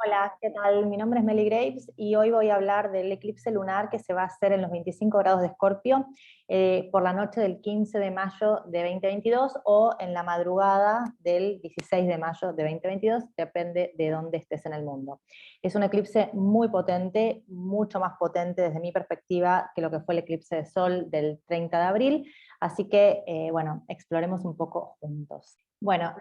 Hola, ¿qué tal? Mi nombre es Meli Graves y hoy voy a hablar del eclipse lunar que se va a hacer en los 25 grados de Escorpio por la noche del 15 de mayo de 2022 o en la madrugada del 16 de mayo de 2022, depende de dónde estés en el mundo. Es un eclipse muy potente, mucho más potente desde mi perspectiva que lo que fue el eclipse de Sol del 30 de abril, así que, bueno, exploremos un poco juntos. Bueno,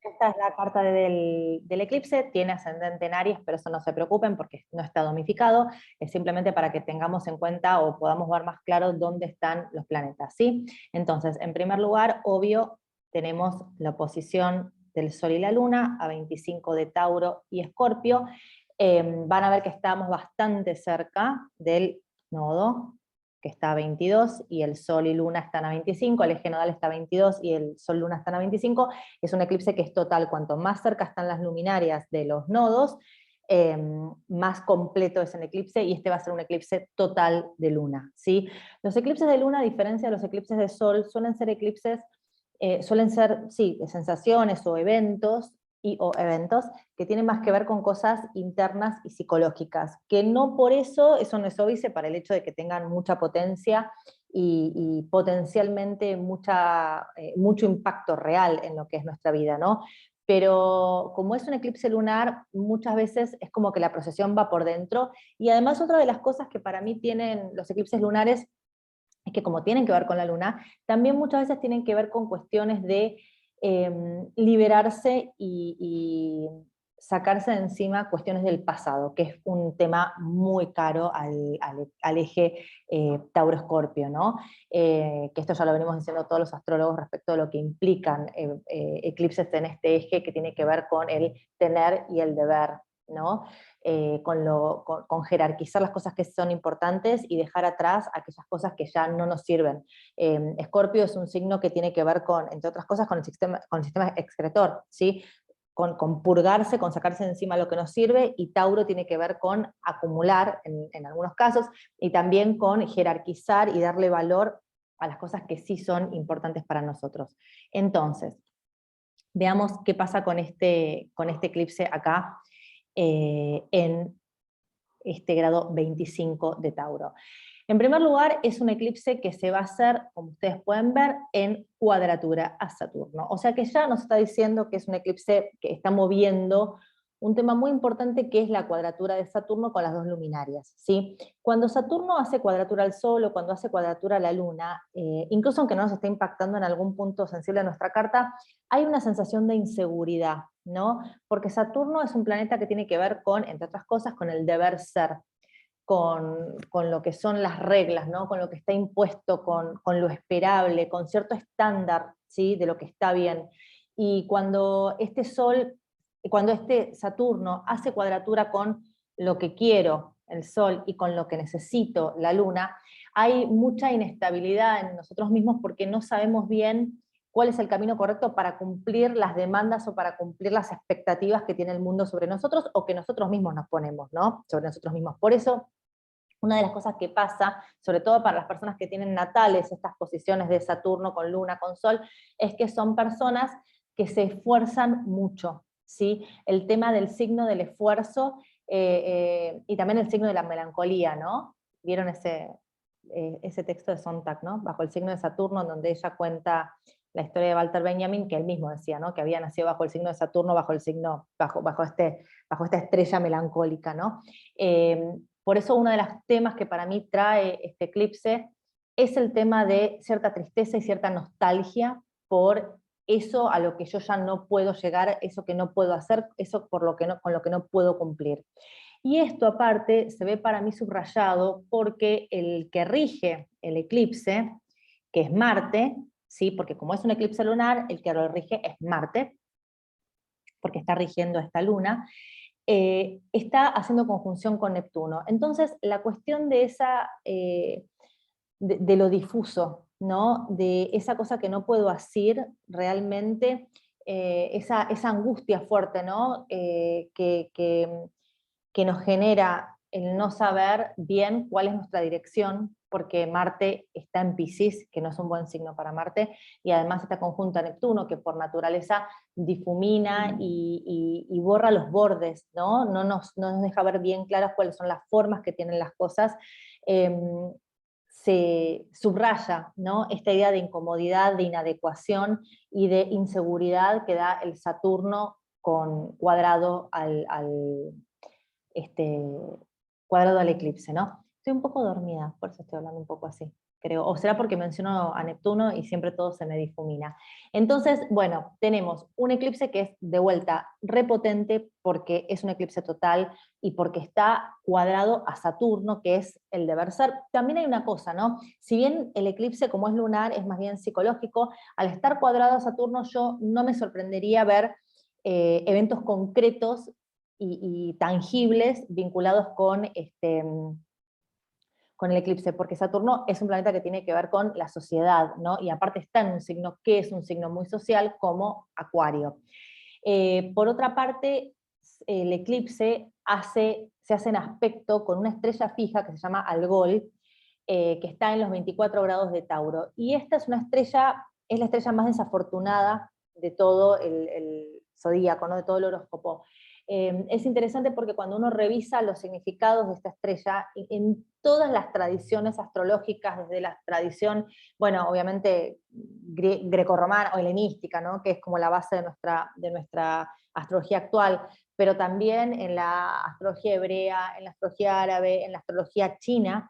esta es la carta del eclipse, tiene ascendente en Aries, pero eso no se preocupen porque no está domificado, es simplemente para que tengamos en cuenta o podamos ver más claro dónde están los planetas, ¿sí? Entonces, en primer lugar, obvio, tenemos la oposición del Sol y la Luna a 25 de Tauro y Escorpio. Van a ver que estamos bastante cerca del nodo, que está a 22, y el Sol y Luna están a 25, el eje nodal está a 22 y el Sol-Luna están a 25, es un eclipse que es total, cuanto más cerca están las luminarias de los nodos, más completo es el eclipse, y este va a ser un eclipse total de Luna, ¿sí? Los eclipses de Luna, a diferencia de los eclipses de Sol, suelen ser eclipses, sí, sensaciones o eventos, o eventos que tienen más que ver con cosas internas y psicológicas, que no por eso no es óbice para el hecho de que tengan mucha potencia y potencialmente mucho impacto real en lo que es nuestra vida, ¿no? Pero como es un eclipse lunar, muchas veces es como que la procesión va por dentro, y además otra de las cosas que para mí tienen los eclipses lunares es que como tienen que ver con la luna, también muchas veces tienen que ver con cuestiones de liberarse y sacarse de encima cuestiones del pasado, que es un tema muy caro al eje Tauro-Escorpio, ¿no? Que esto ya lo venimos diciendo todos los astrólogos respecto a lo que implican eclipses en este eje, que tiene que ver con el tener y el deber, ¿no? Con jerarquizar las cosas que son importantes y dejar atrás aquellas cosas que ya no nos sirven. Escorpio es un signo que tiene que ver con, entre otras cosas, con el sistema excretor, ¿sí? Con purgarse, con sacarse de encima lo que nos sirve, y Tauro tiene que ver con acumular en algunos casos, y también con jerarquizar y darle valor a las cosas que sí son importantes para nosotros. Entonces, veamos qué pasa con este eclipse acá, en este grado 25 de Tauro. En primer lugar, es un eclipse que se va a hacer, como ustedes pueden ver, en cuadratura a Saturno. O sea que ya nos está diciendo que es un eclipse que está moviendo un tema muy importante, que es la cuadratura de Saturno con las dos luminarias, ¿sí? Cuando Saturno hace cuadratura al Sol o cuando hace cuadratura a la Luna, incluso aunque no nos esté impactando en algún punto sensible de nuestra carta, hay una sensación de inseguridad, ¿no? Porque Saturno es un planeta que tiene que ver con, entre otras cosas, con el deber ser, con lo que son las reglas, ¿no? Con lo que está impuesto, con lo esperable, con cierto estándar, ¿sí? De lo que está bien. Y cuando este Saturno hace cuadratura con lo que quiero, el Sol, y con lo que necesito, la Luna, hay mucha inestabilidad en nosotros mismos porque no sabemos bien cuál es el camino correcto para cumplir las demandas o para cumplir las expectativas que tiene el mundo sobre nosotros, o que nosotros mismos nos ponemos, ¿no? Sobre nosotros mismos. Por eso, una de las cosas que pasa, sobre todo para las personas que tienen natales estas posiciones de Saturno con Luna, con Sol, es que son personas que se esfuerzan mucho, ¿sí? El tema del signo del esfuerzo, y también el signo de la melancolía, ¿no? ¿Vieron ese texto de Sontag, ¿no? Bajo el signo de Saturno, en donde ella cuenta la historia de Walter Benjamin, que él mismo decía, ¿no? Que había nacido bajo el signo de Saturno, bajo esta estrella melancólica, ¿no? Por eso uno de los temas que para mí trae este eclipse es el tema de cierta tristeza y cierta nostalgia por eso a lo que yo ya no puedo llegar, eso que no puedo hacer, eso con lo que no puedo cumplir. Y esto aparte se ve para mí subrayado porque el que rige el eclipse, que es Marte, ¿sí? Porque como es un eclipse lunar, el que lo rige es Marte, porque está rigiendo esta luna, está haciendo conjunción con Neptuno. Entonces, la cuestión de lo difuso, ¿no? De esa cosa que no puedo hacer realmente, esa angustia fuerte, ¿no? Que nos genera el no saber bien cuál es nuestra dirección, porque Marte está en Piscis, que no es un buen signo para Marte, y además está conjunta a Neptuno, que por naturaleza difumina y borra los bordes, ¿no? No nos deja ver bien claras cuáles son las formas que tienen las cosas. Se subraya, ¿no?, esta idea de incomodidad, de inadecuación y de inseguridad que da el Saturno con cuadrado este, cuadrado al eclipse, ¿no? Estoy un poco dormida, por eso estoy hablando un poco así, creo. O será porque menciono a Neptuno y siempre todo se me difumina. Entonces, bueno, tenemos un eclipse que es de vuelta repotente porque es un eclipse total y porque está cuadrado a Saturno, que es el deber ser. También hay una cosa, ¿no? Si bien el eclipse, como es lunar, es más bien psicológico, al estar cuadrado a Saturno yo no me sorprendería ver eventos concretos y tangibles vinculados con el eclipse, porque Saturno es un planeta que tiene que ver con la sociedad, ¿no? Y aparte está en un signo que es un signo muy social como Acuario. Por otra parte, el eclipse se hace en aspecto con una estrella fija que se llama Algol, que está en los 24 grados de Tauro. Y esta es la estrella más desafortunada de todo el zodíaco, ¿no?, de todo el horóscopo. Es interesante porque cuando uno revisa los significados de esta estrella, en todas las tradiciones astrológicas, desde la tradición, bueno, obviamente grecorromana o helenística, ¿no?, que es como la base de nuestra astrología actual, pero también en la astrología hebrea, en la astrología árabe, en la astrología china,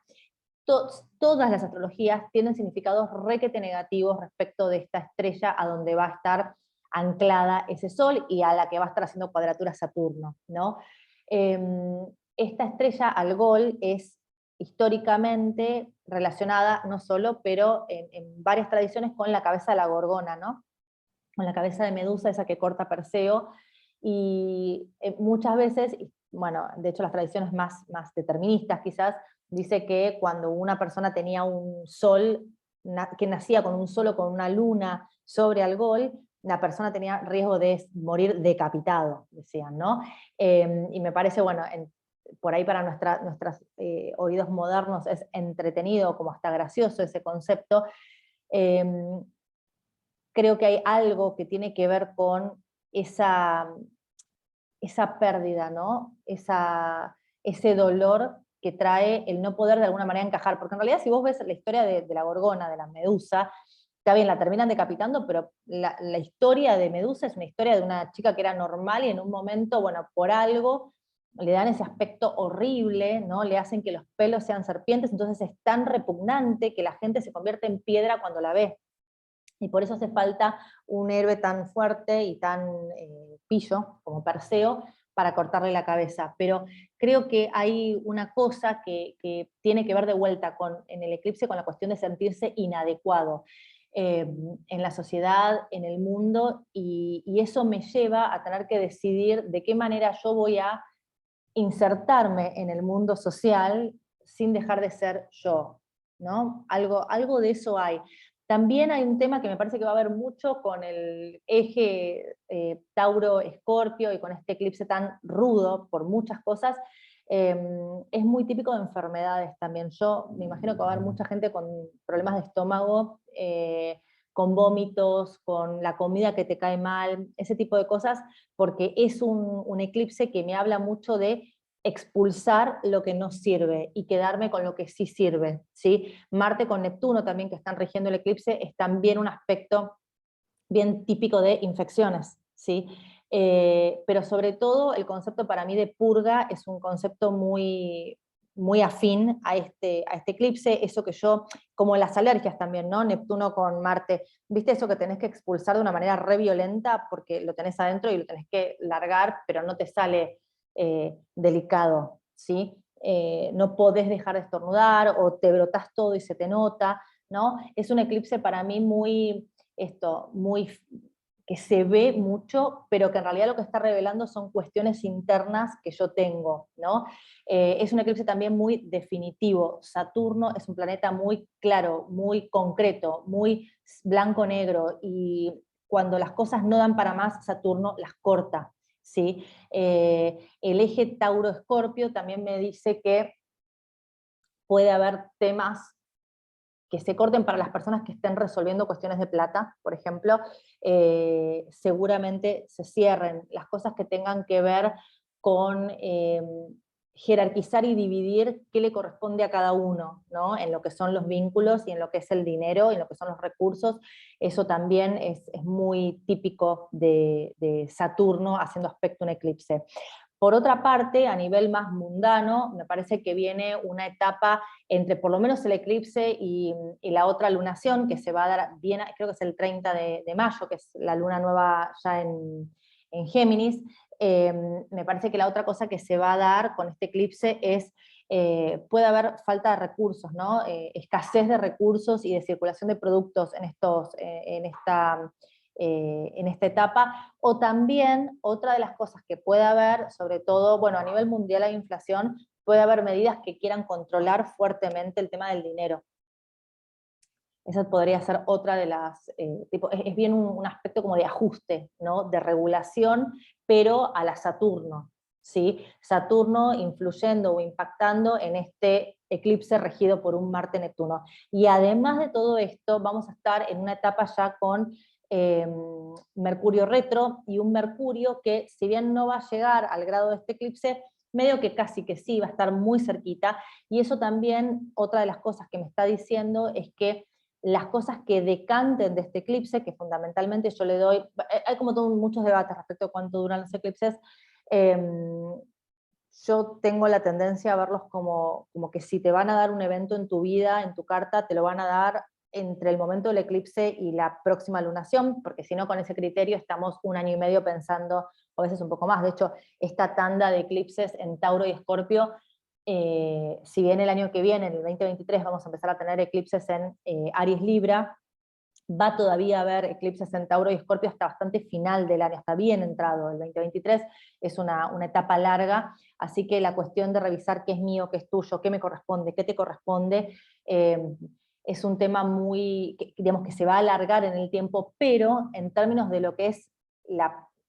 todas las astrologías tienen significados requete negativos respecto de esta estrella a donde va a estar anclada ese Sol y a la que va a estar haciendo cuadratura Saturno, ¿no? Esta estrella Algol es históricamente relacionada, no solo, pero en varias tradiciones, con la cabeza de la Gorgona, ¿no?, con la cabeza de Medusa, esa que corta Perseo, y muchas veces, bueno, de hecho las tradiciones más deterministas quizás, dice que cuando una persona tenía un sol, que nacía con un sol o con una luna sobre Algol, la persona tenía riesgo de morir decapitado, decían, ¿no? Y me parece, bueno, por ahí para nuestros oídos modernos es entretenido, como hasta gracioso ese concepto. Creo que hay algo que tiene que ver con esa pérdida, ¿no? Ese dolor que trae el no poder de alguna manera encajar, porque en realidad si vos ves la historia de la Gorgona, de la Medusa, está bien, la terminan decapitando, pero la historia de Medusa es una historia de una chica que era normal y en un momento, bueno, por algo, le dan ese aspecto horrible, ¿no? Le hacen que los pelos sean serpientes, entonces es tan repugnante que la gente se convierte en piedra cuando la ve. Y por eso hace falta un héroe tan fuerte y tan pillo como Perseo para cortarle la cabeza. Pero creo que hay una cosa que tiene que ver de vuelta en el eclipse con la cuestión de sentirse inadecuado en la sociedad, en el mundo, y eso me lleva a tener que decidir de qué manera yo voy a insertarme en el mundo social sin dejar de ser yo, ¿no? Algo de eso hay. También hay un tema que me parece que va a haber mucho con el eje Tauro-Escorpio y con este eclipse tan rudo por muchas cosas. Es muy típico de enfermedades también. Yo me imagino que va a haber mucha gente con problemas de estómago, con vómitos, con la comida que te cae mal, ese tipo de cosas, porque es un eclipse que me habla mucho de expulsar lo que no sirve y quedarme con lo que sí sirve, ¿sí? Marte con Neptuno también, que están rigiendo el eclipse, es también un aspecto bien típico de infecciones, ¿sí? Pero sobre todo el concepto para mí de purga es un concepto muy afín a este eclipse, eso que yo, como las alergias también, ¿no? Neptuno con Marte, ¿viste eso que tenés que expulsar de una manera re violenta porque lo tenés adentro y lo tenés que largar, pero no te sale delicado, ¿sí? No podés dejar de estornudar o te brotás todo y se te nota, ¿no? Es un eclipse para mí muy que se ve mucho, pero que en realidad lo que está revelando son cuestiones internas que yo tengo, ¿no? Es un eclipse también muy definitivo. Saturno es un planeta muy claro, muy concreto, muy blanco-negro, y cuando las cosas no dan para más, Saturno las corta, ¿sí? El eje Tauro-Escorpio también me dice que puede haber temas que se corten para las personas que estén resolviendo cuestiones de plata, por ejemplo, seguramente se cierren. Las cosas que tengan que ver con jerarquizar y dividir qué le corresponde a cada uno, ¿no? En lo que son los vínculos y en lo que es el dinero, y en lo que son los recursos, eso también es muy típico de Saturno haciendo aspecto a un eclipse. Por otra parte, a nivel más mundano, me parece que viene una etapa entre por lo menos el eclipse y la otra lunación, que se va a dar bien, creo que es el 30 de mayo, que es la luna nueva ya en Géminis. Me parece que la otra cosa que se va a dar con este eclipse es, puede haber falta de recursos, ¿no? Escasez de recursos y de circulación de productos en esta etapa, o también otra de las cosas que puede haber, sobre todo, bueno, a nivel mundial hay inflación, puede haber medidas que quieran controlar fuertemente el tema del dinero. Esa podría ser otra de las, es bien un aspecto como de ajuste, ¿no? De regulación, pero a la Saturno, ¿sí? Saturno influyendo o impactando en este eclipse regido por un Marte-Neptuno. Y además de todo esto, vamos a estar en una etapa ya con Mercurio retro, y un Mercurio que, si bien no va a llegar al grado de este eclipse, medio que casi que sí, va a estar muy cerquita, y eso también, otra de las cosas que me está diciendo es que las cosas que decanten de este eclipse, que fundamentalmente yo le doy, hay como muchos debates respecto a cuánto duran los eclipses, yo tengo la tendencia a verlos como que si te van a dar un evento en tu vida, en tu carta, te lo van a dar entre el momento del eclipse y la próxima lunación, porque si no, con ese criterio estamos un año y medio pensando, o a veces un poco más. De hecho, esta tanda de eclipses en Tauro y Escorpio, si bien el año que viene, en el 2023, vamos a empezar a tener eclipses en Aries Libra, va todavía a haber eclipses en Tauro y Escorpio hasta bastante final del año, hasta bien entrado el 2023, es una etapa larga, así que la cuestión de revisar qué es mío, qué es tuyo, qué me corresponde, qué te corresponde, es un tema muy, digamos, que se va a alargar en el tiempo, pero en términos de lo que es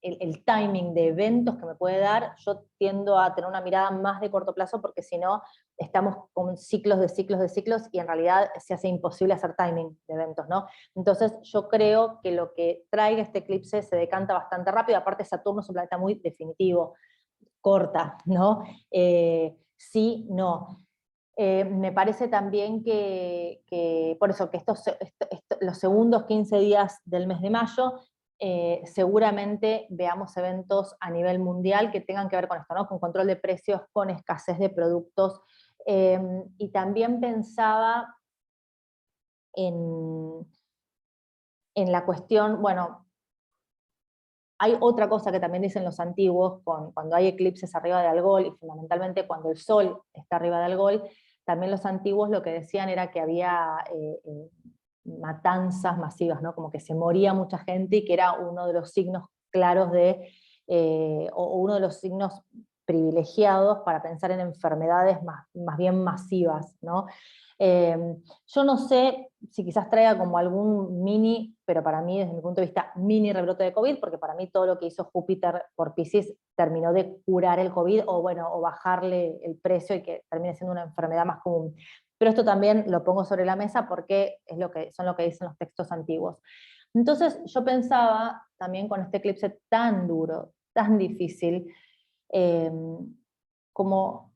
el timing de eventos que me puede dar, yo tiendo a tener una mirada más de corto plazo, porque si no, estamos con ciclos de ciclos de ciclos, y en realidad se hace imposible hacer timing de eventos, ¿no? Entonces yo creo que lo que traiga este eclipse se decanta bastante rápido, aparte Saturno es un planeta muy definitivo, corta, ¿no? Sí, no. Me parece también que por eso, que los segundos 15 días del mes de mayo, seguramente veamos eventos a nivel mundial que tengan que ver con esto, ¿no? Con control de precios, con escasez de productos, y también pensaba en la cuestión, bueno, hay otra cosa que también dicen los antiguos, cuando hay eclipses arriba de Algol, y fundamentalmente cuando el Sol está arriba de Algol, también los antiguos lo que decían era que había matanzas masivas, ¿no? Como que se moría mucha gente, y que era uno de los signos claros o uno de los signos privilegiados para pensar en enfermedades más bien masivas, ¿no? Yo no sé si quizás traiga como algún mini, pero para mí, desde mi punto de vista, mini rebrote de COVID, porque para mí todo lo que hizo Júpiter por Piscis terminó de curar el COVID, o bueno, o bajarle el precio y que termine siendo una enfermedad más común. Pero esto también lo pongo sobre la mesa porque son lo que dicen los textos antiguos. Entonces yo pensaba también, con este eclipse tan duro, tan difícil, como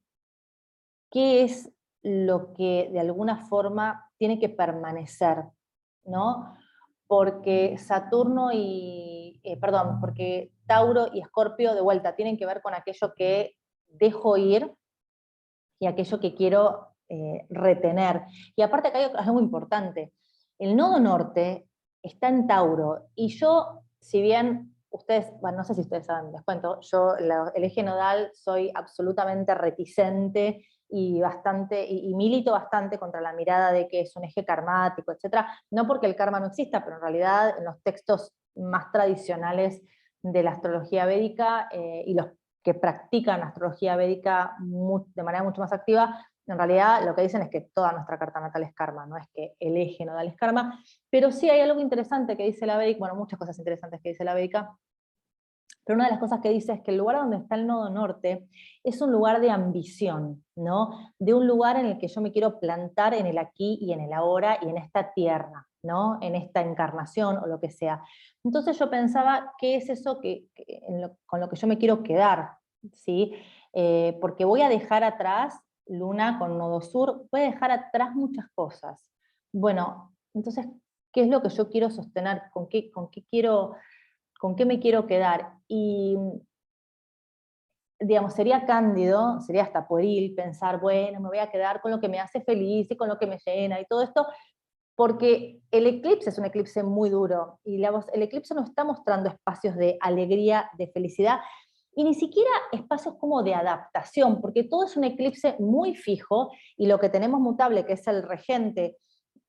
qué es lo que de alguna forma tiene que permanecer, ¿no? Porque porque Tauro y Escorpio de vuelta tienen que ver con aquello que dejo ir y aquello que quiero retener. Y aparte acá hay algo muy importante, el nodo norte está en Tauro, y yo, si bien ustedes, bueno, no sé si ustedes saben, les cuento, yo el eje nodal soy absolutamente reticente y milito bastante contra la mirada de que es un eje karmático, etc. No porque el karma no exista, pero en realidad en los textos más tradicionales de la astrología védica, y los que practican astrología védica de manera mucho más activa, en realidad lo que dicen es que toda nuestra carta natal es karma, no es que el eje nodal es karma, pero sí hay algo interesante que dice la Védica, bueno, muchas cosas interesantes que dice la Védica, pero una de las cosas que dice es que el lugar donde está el nodo norte es un lugar de ambición, ¿no? De un lugar en el que yo me quiero plantar en el aquí y en el ahora y en esta tierra, ¿no? En esta encarnación o lo que sea. Entonces yo pensaba, ¿qué es eso con lo que yo me quiero quedar? ¿Sí? Porque voy a dejar atrás, Luna con nodo sur, voy a dejar atrás muchas cosas. Bueno, entonces, ¿qué es lo que yo quiero sostener? ¿Con qué me quiero quedar? Y, digamos, sería cándido, sería hasta pueril pensar, bueno, me voy a quedar con lo que me hace feliz y con lo que me llena y todo esto, porque el eclipse es un eclipse muy duro, y el eclipse no está mostrando espacios de alegría, de felicidad, y ni siquiera espacios como de adaptación, porque todo es un eclipse muy fijo, y lo que tenemos mutable, que es el regente,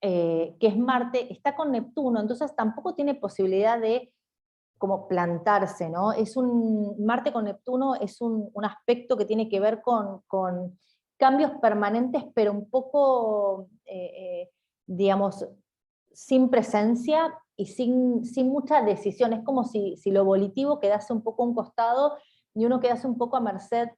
que es Marte, está con Neptuno, entonces tampoco tiene posibilidad de como plantarse, ¿no? Marte con Neptuno es un aspecto que tiene que ver con cambios permanentes, pero un poco, digamos, sin presencia y sin mucha decisión. Es como si lo volitivo quedase un poco a un costado y uno quedase un poco a merced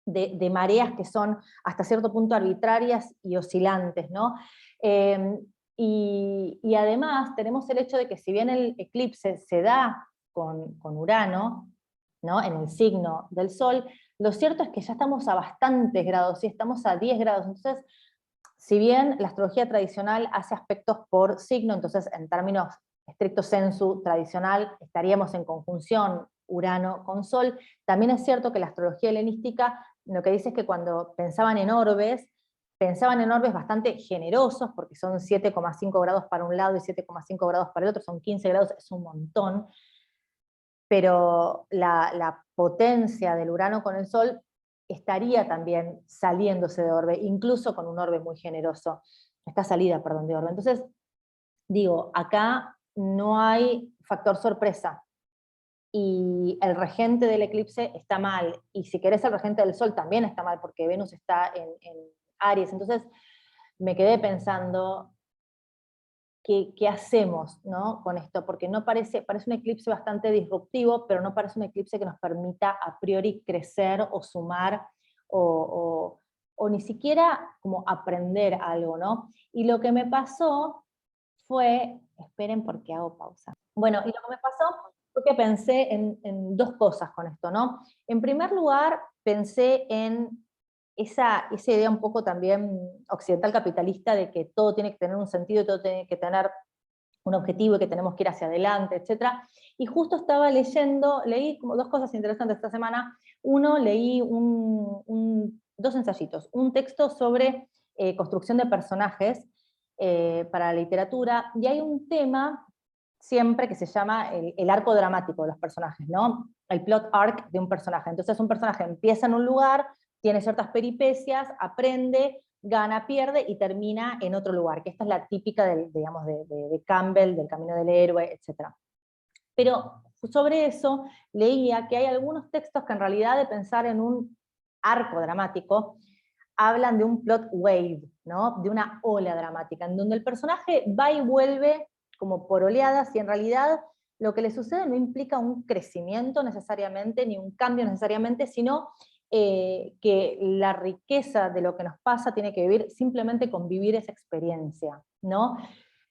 de mareas que son hasta cierto punto arbitrarias y oscilantes, ¿no? Eh, y además tenemos el hecho de que si bien el eclipse se da con Urano, ¿no? En el signo del Sol, lo cierto es que ya estamos a bastantes grados, ¿sí? Estamos a 10 grados, entonces, si bien la astrología tradicional hace aspectos por signo, entonces en términos estricto sensu tradicional estaríamos en conjunción Urano con Sol, también es cierto que la astrología helenística lo que dice es que cuando pensaban en orbes bastante generosos, porque son 7,5 grados para un lado y 7,5 grados para el otro, son 15 grados, es un montón, pero la potencia del Urano con el Sol estaría también saliéndose de orbe, incluso con un orbe muy generoso, esta salida, perdón, de orbe. Entonces, digo, acá no hay factor sorpresa, y el regente del eclipse está mal, y si querés el regente del Sol también está mal, porque Venus está en Aries. Entonces me quedé pensando, ¿qué hacemos, ¿no? Con esto? Porque no parece un eclipse bastante disruptivo, pero no parece un eclipse que nos permita a priori crecer o sumar o ni siquiera como aprender algo, ¿no? Y lo que me pasó fue, esperen porque hago pausa. Bueno, y lo que me pasó fue que pensé en dos cosas con esto, ¿no? En primer lugar, pensé en esa idea un poco también occidental capitalista de que todo tiene que tener un sentido, todo tiene que tener un objetivo y que tenemos que ir hacia adelante, etc. Y justo estaba leí como dos cosas interesantes esta semana. Uno, leí dos ensayitos, un texto sobre construcción de personajes para la literatura, y hay un tema siempre que se llama el arco dramático de los personajes, ¿no? El plot arc de un personaje. Entonces un personaje empieza en un lugar, tiene ciertas peripecias, aprende, gana, pierde y termina en otro lugar, que esta es la típica digamos, de Campbell, del camino del héroe, etc. Pero sobre eso leía que hay algunos textos que en realidad de pensar en un arco dramático, hablan de un plot wave, ¿no? De una ola dramática, en donde el personaje va y vuelve como por oleadas, y en realidad lo que le sucede no implica un crecimiento necesariamente, ni un cambio necesariamente, sino que la riqueza de lo que nos pasa tiene que vivir simplemente con vivir esa experiencia, ¿no?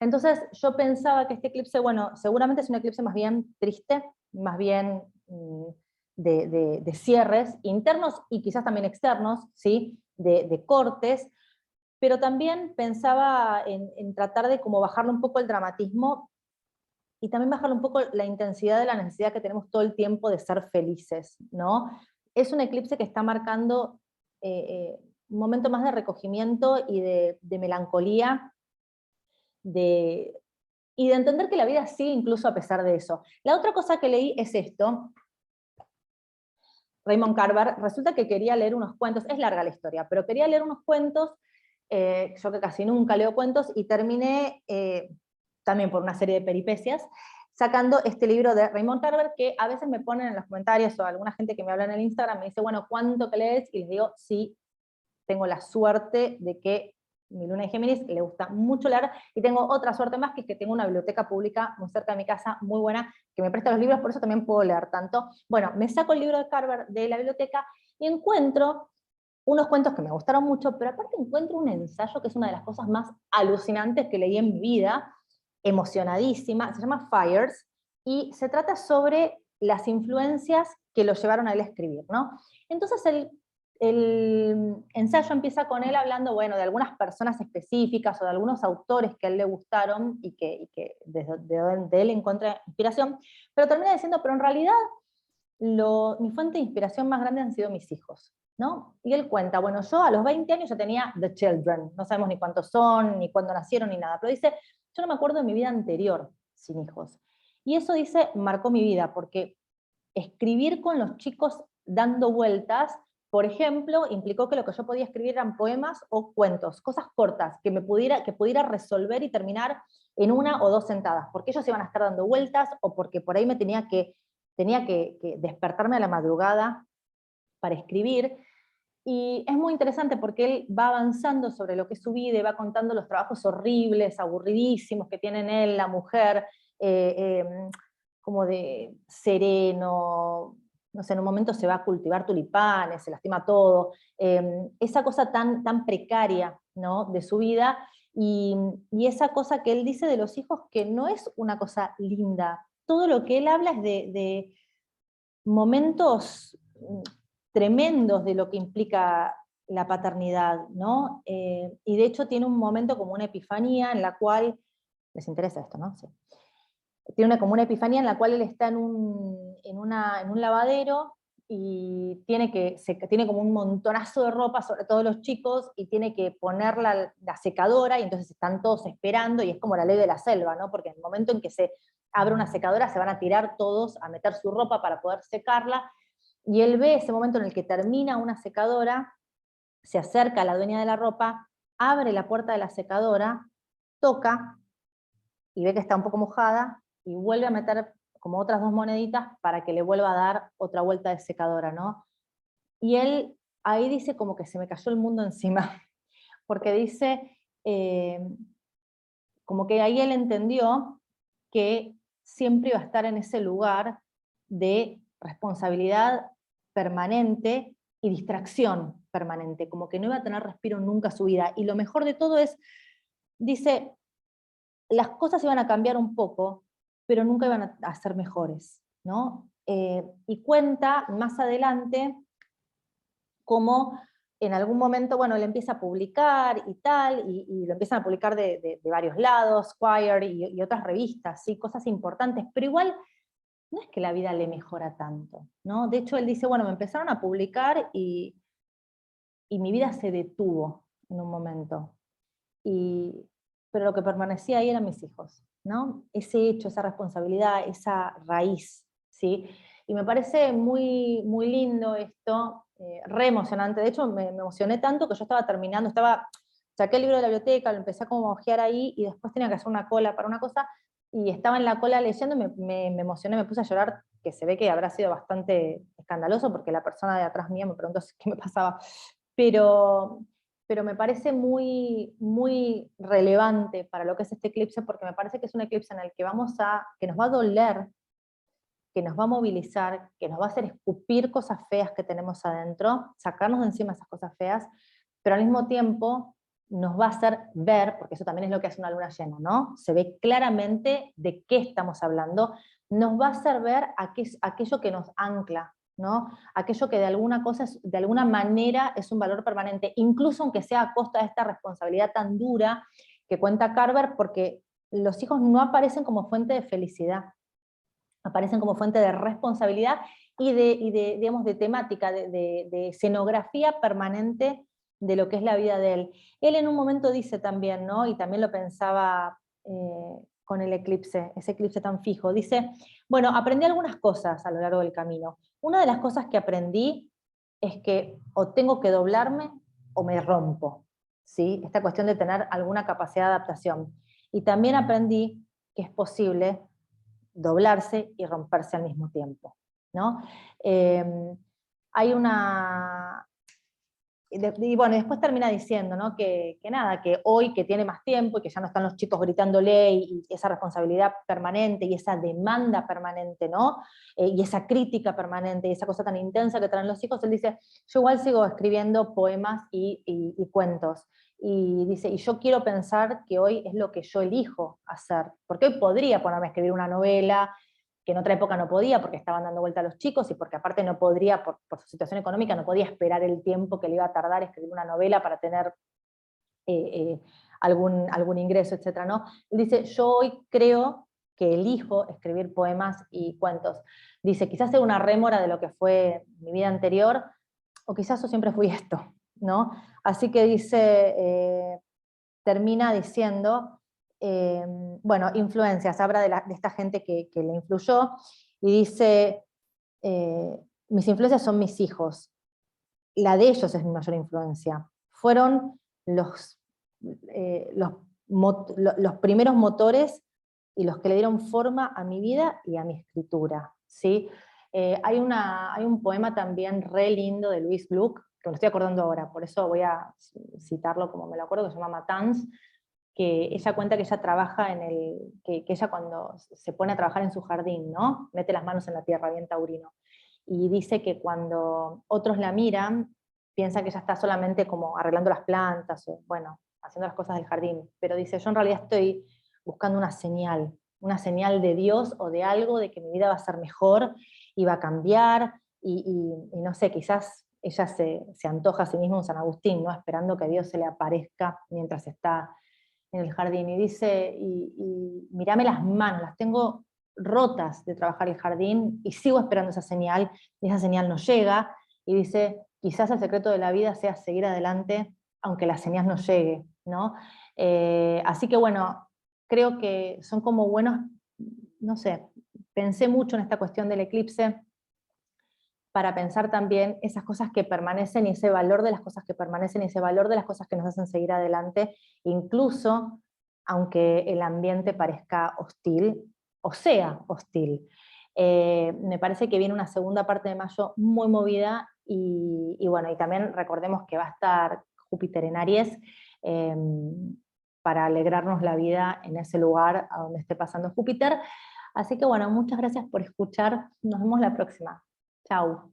Entonces yo pensaba que este eclipse, bueno, seguramente es un eclipse más bien triste, más bien de cierres internos y quizás también externos, ¿sí? De cortes, pero también pensaba en tratar de como bajarle un poco el dramatismo y también bajarle un poco la intensidad de la necesidad que tenemos todo el tiempo de ser felices, ¿no? Es un eclipse que está marcando un momento más de recogimiento y de melancolía, de, y de entender que la vida sigue incluso a pesar de eso. La otra cosa que leí es esto. Raymond Carver, resulta que quería leer unos cuentos, es larga la historia, pero quería leer unos cuentos, yo que casi nunca leo cuentos, y terminé, también por una serie de peripecias, sacando este libro de Raymond Carver, que a veces me ponen en los comentarios, o alguna gente que me habla en el Instagram, me dice, bueno, ¿cuánto que lees? Y les digo, sí, tengo la suerte de que mi luna de Géminis, le gusta mucho leer, y tengo otra suerte más, que es que tengo una biblioteca pública muy cerca de mi casa, muy buena, que me presta los libros, por eso también puedo leer tanto. Bueno, me saco el libro de Carver de la biblioteca y encuentro unos cuentos que me gustaron mucho, pero aparte encuentro un ensayo que es una de las cosas más alucinantes que leí en mi vida, emocionadísima, se llama Fires, y se trata sobre las influencias que lo llevaron a él a escribir, ¿no? Entonces el ensayo empieza con él hablando, bueno, de algunas personas específicas o de algunos autores que a él le gustaron y que desde de él encuentra inspiración, pero termina diciendo, pero en realidad mi fuente de inspiración más grande han sido mis hijos, ¿no? Y él cuenta, bueno, yo a los 20 años ya tenía The Children, no sabemos ni cuántos son, ni cuándo nacieron, ni nada, pero dice, yo no me acuerdo de mi vida anterior sin hijos. Y eso, dice, marcó mi vida, porque escribir con los chicos dando vueltas, por ejemplo, implicó que lo que yo podía escribir eran poemas o cuentos, cosas cortas, que pudiera resolver y terminar en una o dos sentadas, porque ellos iban a estar dando vueltas, o porque por ahí me tenía que despertarme a la madrugada para escribir. Y es muy interesante porque él va avanzando sobre lo que es su vida y va contando los trabajos horribles, aburridísimos que tienen él, la mujer, como de sereno, no sé, en un momento se va a cultivar tulipanes, se lastima todo, esa cosa tan precaria, ¿no?, de su vida, y esa cosa que él dice de los hijos, que no es una cosa linda. Todo lo que él habla es de momentos tremendos de lo que implica la paternidad, ¿no? Y de hecho tiene un momento como una epifanía en la cual, les interesa esto, ¿no? Sí. Tiene como una epifanía en la cual él está en un lavadero y tiene como un montonazo de ropa, sobre todo los chicos, y tiene que poner la secadora, y entonces están todos esperando, y es como la ley de la selva, ¿no? Porque en el momento en que se abre una secadora se van a tirar todos a meter su ropa para poder secarla, y él ve ese momento en el que termina una secadora, se acerca a la dueña de la ropa, abre la puerta de la secadora, toca, y ve que está un poco mojada, y vuelve a meter como otras dos moneditas para que le vuelva a dar otra vuelta de secadora, ¿no? Y él ahí dice como que se me cayó el mundo encima, porque dice, como que ahí él entendió que siempre iba a estar en ese lugar de responsabilidad permanente y distracción permanente, como que no iba a tener respiro nunca en su vida. Y lo mejor de todo es, dice, las cosas iban a cambiar un poco, pero nunca iban a ser mejores, ¿no? Y cuenta más adelante cómo en algún momento, bueno, él empieza a publicar y tal, y lo empiezan a publicar de varios lados, Quire y otras revistas, ¿sí? Cosas importantes, pero igual no es que la vida le mejora tanto, ¿no? De hecho, él dice, bueno, me empezaron a publicar y mi vida se detuvo en un momento. Pero lo que permanecía ahí eran mis hijos, ¿no? Ese hecho, esa responsabilidad, esa raíz, ¿sí? Y me parece muy, muy lindo esto, re emocionante. De hecho, me emocioné tanto que yo estaba terminando, saqué el libro de la biblioteca, lo empecé a como a ojear ahí, y después tenía que hacer una cola para una cosa, y estaba en la cola leyendo, me emocioné, me puse a llorar, que se ve que habrá sido bastante escandaloso, porque la persona de atrás mía me preguntó qué me pasaba. Pero, pero me parece muy, muy relevante para lo que es este eclipse, porque me parece que es un eclipse en el que que nos va a doler, que nos va a movilizar, que nos va a hacer escupir cosas feas que tenemos adentro, sacarnos de encima esas cosas feas, pero al mismo tiempo nos va a hacer ver, porque eso también es lo que hace una luna llena, ¿no? Se ve claramente de qué estamos hablando, nos va a hacer ver aquello que nos ancla, ¿no? Aquello que de alguna manera es un valor permanente, incluso aunque sea a costa de esta responsabilidad tan dura que cuenta Carver, porque los hijos no aparecen como fuente de felicidad, aparecen como fuente de responsabilidad y digamos, de temática, de escenografía permanente de lo que es la vida de él. Él en un momento dice también, ¿no? Y también lo pensaba con el eclipse, ese eclipse tan fijo, dice, bueno, aprendí algunas cosas a lo largo del camino. Una de las cosas que aprendí es que o tengo que doblarme o me rompo, ¿sí? Esta cuestión de tener alguna capacidad de adaptación. Y también aprendí que es posible doblarse y romperse al mismo tiempo, ¿no? Hay y bueno, después termina diciendo, ¿no? Que nada, que hoy que tiene más tiempo y que ya no están los chicos gritándole y esa responsabilidad permanente y esa demanda permanente, ¿no? Y esa crítica permanente y esa cosa tan intensa que traen los hijos, él dice, yo igual sigo escribiendo poemas y cuentos. Y dice, y yo quiero pensar que hoy es lo que yo elijo hacer, porque hoy podría ponerme a escribir una novela, que en otra época no podía porque estaban dando vuelta a los chicos y porque aparte no podría, por su situación económica, no podía esperar el tiempo que le iba a tardar escribir una novela para tener algún ingreso, etc. ¿no? Él dice, yo hoy creo que elijo escribir poemas y cuentos. Dice, quizás sea una rémora de lo que fue mi vida anterior, o quizás yo siempre fui esto, ¿no? Así que dice, termina diciendo, bueno, influencias, habla de esta gente que le influyó, y dice, mis influencias son mis hijos, la de ellos es mi mayor influencia. Fueron los, los primeros motores y los que le dieron forma a mi vida y a mi escritura, ¿sí? Hay un poema también re lindo de Louise Gluck, que me lo estoy acordando ahora, por eso voy a citarlo como me lo acuerdo, que se llama Matanz, que ella cuenta que ella trabaja que ella cuando se pone a trabajar en su jardín, ¿no? Mete las manos en la tierra, bien taurino. Y dice que cuando otros la miran, piensa que ella está solamente como arreglando las plantas, o bueno, haciendo las cosas del jardín. Pero dice, yo en realidad estoy buscando una señal de Dios o de algo, de que mi vida va a ser mejor y va a cambiar, y no sé, quizás ella se antoja a sí misma un San Agustín, ¿no? Esperando que Dios se le aparezca mientras está en el jardín, y dice, y mírame las manos, las tengo rotas de trabajar el jardín, y sigo esperando esa señal, y esa señal no llega, y dice, quizás el secreto de la vida sea seguir adelante, aunque la señal no llegue, ¿no? Así que bueno, creo que son como buenos, no sé, pensé mucho en esta cuestión del eclipse, para pensar también esas cosas que permanecen y ese valor de las cosas que permanecen y ese valor de las cosas que nos hacen seguir adelante, incluso aunque el ambiente parezca hostil o sea hostil. Me parece que viene una segunda parte de mayo muy movida y bueno, y también recordemos que va a estar Júpiter en Aries, eh, para alegrarnos la vida en ese lugar a donde esté pasando Júpiter. Así que bueno, muchas gracias por escuchar. Nos vemos la próxima. Chau.